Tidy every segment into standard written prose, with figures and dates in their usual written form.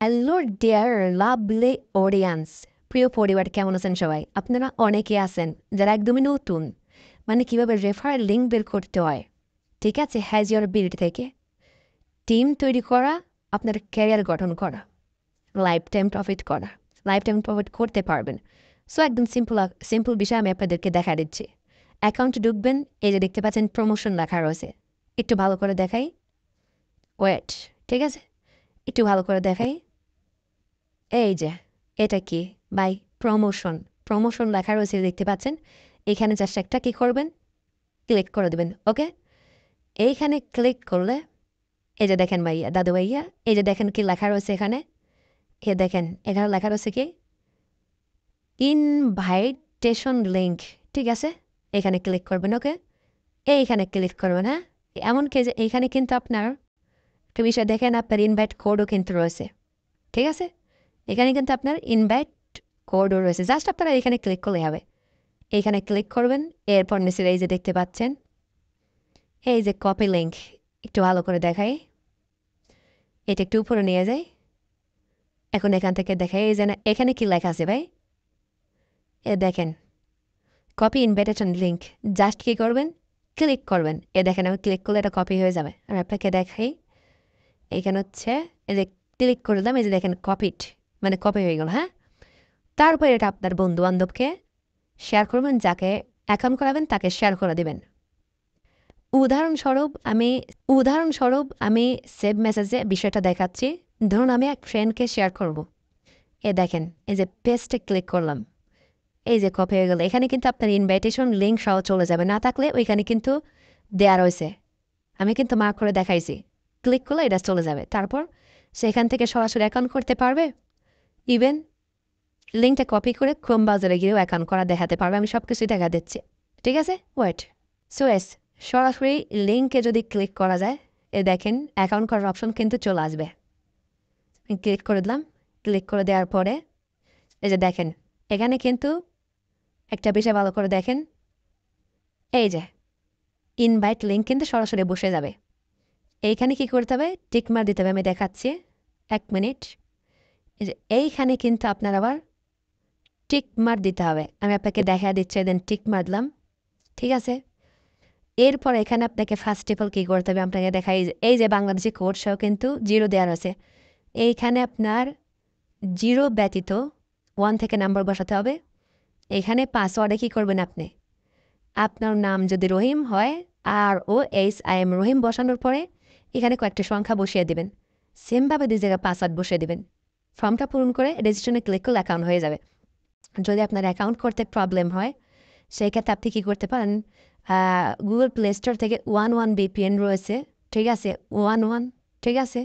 Hello dear lovely audience, প্রিয় পরিবার, কেমন আছেন সবাই? আপনারা অনেকে আছেন যারা একদমই নতুন, মানে কীভাবে রেফারেল লিঙ্ক বের করতে হয়, ঠিক আছে, হ্যাজ ইউর বিল্ড থেকে টিম তৈরি করা, আপনার ক্যারিয়ার গঠন করা, লাইফ টাইম প্রফিট করা, লাইফ টাইম প্রফিট করতে পারবেন। সো একদম সিম্পল বিষয় আমি আপনাদেরকে দেখা দিচ্ছি। অ্যাকাউন্টে ঢুকবেন, এই যে দেখতে পাচ্ছেন প্রমোশন লেখা রয়েছে, একটু ভালো করে দেখাই, ওয়েট, ঠিক আছে, একটু ভালো করে দেখাই। এই যে এটা কি বাই প্রমোশন লেখা রয়েছে দেখতে পাচ্ছেন। এইখানে জাস্ট একটা কী করবেন, ক্লিক করে দেবেন। ওকে, এইখানে ক্লিক করলে এই যে দেখেন ভাইয়া, দাদু ভাইয়া, এই যে দেখেন কি লেখা রয়েছে এখানে, এ দেখেন এখানে লেখা রয়েছে কি ইনভাইটেশন লিঙ্ক, ঠিক আছে, এখানে ক্লিক করবেন। ওকে, এইখানে ক্লিক করবেন। হ্যাঁ, এমনকি যে এইখানে কিন্তু আপনার একটা বিষয় দেখেন, আপনার ইনভাইট কোডও কিন্তু রয়েছে, ঠিক আছে, এখানে কিন্তু আপনার ইনভাইট কোডও রয়েছে। জাস্ট আপনারা এখানে ক্লিক করলে হবে। এইখানে ক্লিক করবেন, এরপর নিচে এই যে দেখতে পাচ্ছেন এই যে কপি লিঙ্ক, একটু ভালো করে দেখাই, এটা একটু উপরে নিয়ে যাই। এখন এখান থেকে দেখাই, এই যে না, এখানে কি লেখা আছে ভাই, এ দেখেন কপি ইনভাইটেশন লিঙ্ক, জাস্ট কী করবেন, ক্লিক করবেন। এ দেখেন আমি ক্লিক করলে এটা কপি হয়ে যাবে। আমি আপনাকে দেখাই, এইখানে হচ্ছে এই যে ক্লিক করলাম, এই যে দেখেন কপিড, মানে কপি হয়ে গেল। হ্যাঁ, তারপর এটা আপনার বন্ধু বান্ধবকে শেয়ার করবেন, যাকে অ্যাকাউন্ট করাবেন তাকে শেয়ার করে দেবেন। উদাহরণস্বরূপ আমি সেভ মেসেজে বিষয়টা দেখাচ্ছি। ধরুন আমি এক ফ্রেন্ডকে শেয়ার করব, এ দেখেন এই যে পেস্টে ক্লিক করলাম, এই যে কপি হয়ে গেল। এখানে কিন্তু আপনার ইনভাইটেশন লিঙ্ক সহ চলে যাবে, না থাকলে ওইখানে কিন্তু দেয়া রয়েছে, আমি কিন্তু মার্ক করে দেখাইছি। ক্লিক করলে এটা চলে যাবে, তারপর সেখান থেকে সরাসরি অ্যাকাউন্ট করতে পারবে। ইভেন লিঙ্কটা কপি করে ক্রোম ব্রাউজারে গিয়েও অ্যাকাউন্ট করা দেখাতে পারবে। আমি সব কিছুই দেখা দিচ্ছি, ঠিক আছে, ওয়েট। সো এস সরাসরি লিঙ্কে যদি ক্লিক করা যায়, এ দেখেন অ্যাকাউন্ট করার অপশন কিন্তু চলে আসবে। ক্লিক করে দিলাম, ক্লিক করে দেওয়ার পরে এই যে দেখেন এখানে কিন্তু একটা বিষয় ভালো করে দেখেন, এই যে ইনভাইট লিঙ্ক কিন্তু সরাসরি বসে যাবে। এইখানে কি করতে হবে, টিকমার দিতে হবে। আমি দেখাচ্ছি, 1 মিনিট। এই যে এইখানে কিন্তু আপনার আবার টিকমার দিতে হবে, আমি আপনাকে দেখা দিচ্ছি। দেন টিকমার দিলাম, ঠিক আছে। এরপর এখানে আপনাকে ফার্স্ট অফ অল কী করতে হবে, আপনাকে দেখাই, এই যে বাংলাদেশি কোড সহ কিন্তু 0 দেওয়ার আছে। এইখানে আপনার 0 ব্যতীত 1 থেকে নাম্বার বসাতে হবে। এখানে পাসওয়ার্ডে কী করবেন, আপনি আপনার নাম যদি রহিম হয়, ROHIM রহিম বসানোর পরে এখানে কয়েকটা সংখ্যা বসিয়ে দেবেন। সেমভাবে 2 জায়গায় পাসওয়ার্ড বসিয়ে দেবেন। ফর্মটা পূরণ করে রেজিস্ট্রেশনে ক্লিক করলে অ্যাকাউন্ট হয়ে যাবে। যদি আপনার অ্যাকাউন্ট করতে প্রবলেম হয়, সেই ক্ষেত্রে আপনি কী করতে পারেন, গুগল প্লে স্টোর থেকে 11 VPN রয়েছে, ঠিক আছে, 11, ঠিক আছে,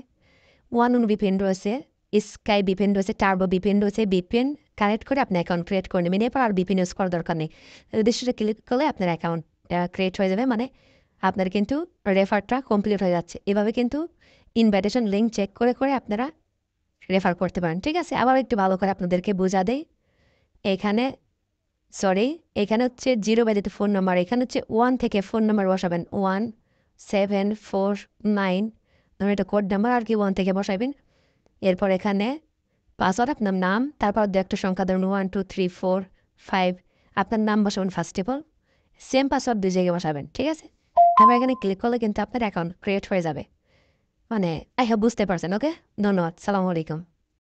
11 VPN রয়েছে, স্কাই VPN রয়েছে, টার্বো VPN রয়েছে। VPN কানেক্ট করে আপনি অ্যাকাউন্ট ক্রিয়েট করে নেবেন। এরপর আর VPN ইউজ করার দরকার নেই। রেজিস্ট্রেশনে ক্লিক করলে আপনার অ্যাকাউন্ট ক্রিয়েট হয়ে যাবে, মানে আপনার কিন্তু রেফারটা কমপ্লিট হয়ে যাচ্ছে। এভাবে কিন্তু ইনভাইটেশন লিঙ্ক চেক করে করে আপনারা রেফার করতে পারেন, ঠিক আছে। আবার একটু ভালো করে আপনাদেরকে বোঝা দেই। এখানে এখানে হচ্ছে 0 ব্যতীত ফোন নাম্বার, এখানে হচ্ছে 1 থেকে ফোন নাম্বার বসাবেন, 1749, ধরুন এটা কোড নাম্বার আর কি, 1 থেকে বসাবেন। এরপর এখানে পাসওয়ার্ড, আপনার নাম, তারপর 2 একটা সংখ্যা, ধরুন 1 2 3 4 5, আপনার নাম বসাবেন first of all. Same password 2 জায়গায় বসাবেন, ঠিক আছে। তারপর এখানে ক্লিক করলে কিন্তু আপনার অ্যাকাউন্ট ক্রিয়েট হয়ে যাবে। মানে আই হোপ বুঝতে পারছেন। ওকে, ধন্যবাদ, সালামু আলাইকুম।